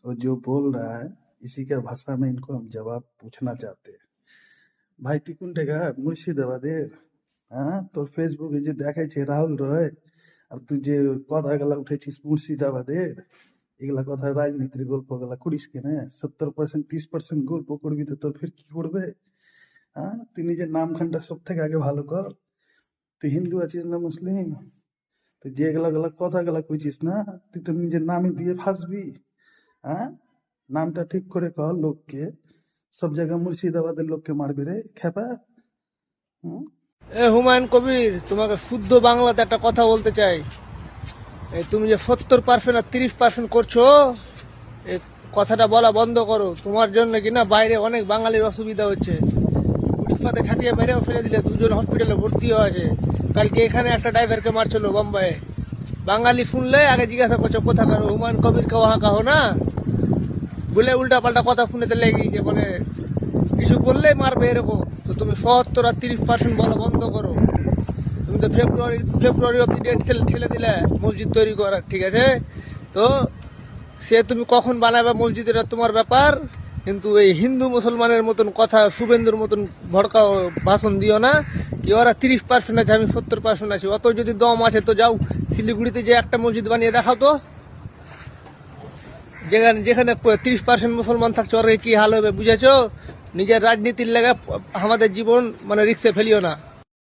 वो जो बोल रहा है इसी का भाषा में इनको हम जवाब पूछना चाहते हैं। ভাই তুই কোন টাকা মুর্শিদাবাদের? হ্যাঁ, তোর ফেসবুকে যে দেখাইছে রাহুল রয়, আর তুই যে কথাগুলা উঠেছিস মুর্শিদাবাদের, এগুলা কথা রাজনীতির গল্পগুলা করিস কেনে? 70% 30% গল্প করবি তো তোর ফের কি করবে? হ্যাঁ, তুই নিজের নামখানটা সব থেকে আগে ভালো কর। তুই হিন্দু আছিস না মুসলিম? তুই যেগুলা কথাগুলা কইছিস না, তুই তো নিজের নামই দিয়ে ফাঁসবি। হ্যাঁ, নামটা ঠিক করে কর লোককে। সব জায়গায় মুর্শিদাবাদের লোককে মারবি রে খেপা। হুম, এ হুমায়ুন কবির, তোমাকে শুদ্ধ বাংলাতে একটা কথা বলতে চাই। এই তুমি যে 70% আর 30% করছো, এই কথাটা বলা বন্ধ করো। তোমার জন্য কিনা বাইরে অনেক বাঙালির অসুবিধা হচ্ছে। ফুটপাতে ছাটিয়ে মেরেও ফেলে দিলে, দুজন হসপিটালে ভর্তি আছে। কালকে এখানে একটা ড্রাইভারকে মারছিল বোম্বাইয়ে। বাঙালি শুনলে আগে জিজ্ঞাসা করছো কোথাকার হুমায়ুন কবির কে ওহা কাহো না বলে উল্টা পাল্টা কথা শুনেতে লেগেছে, মানে কিছু বললেই মারবে এরকম। তো তুমি 70 আর 30% বলা বন্ধ করো। তুমি তো ফেব্রুয়ারি অব্দি ডেট ঠেলে দিলে মসজিদ তৈরি করার, ঠিক আছে? তো সে তুমি কখন বানাবে মসজিদ এটা তোমার ব্যাপার, কিন্তু এই হিন্দু মুসলমানের মতন কথা, শুভেন্দুর মতন ভড়কাও ভাষণ দিও না। কি ওরা 30% আছে, আমি 70% আছি। অত যদি দম আছে তো যাও শিলিগুড়িতে যে একটা মসজিদ বানিয়ে দেখাও তো। যেখানে যেখানে 30% মুসলমান থাকছে ওর কি হাল হবে বুঝেছো? নিজের রাজনীতির লেগে আমাদের জীবন মানে রিক্সে ফেলিও না।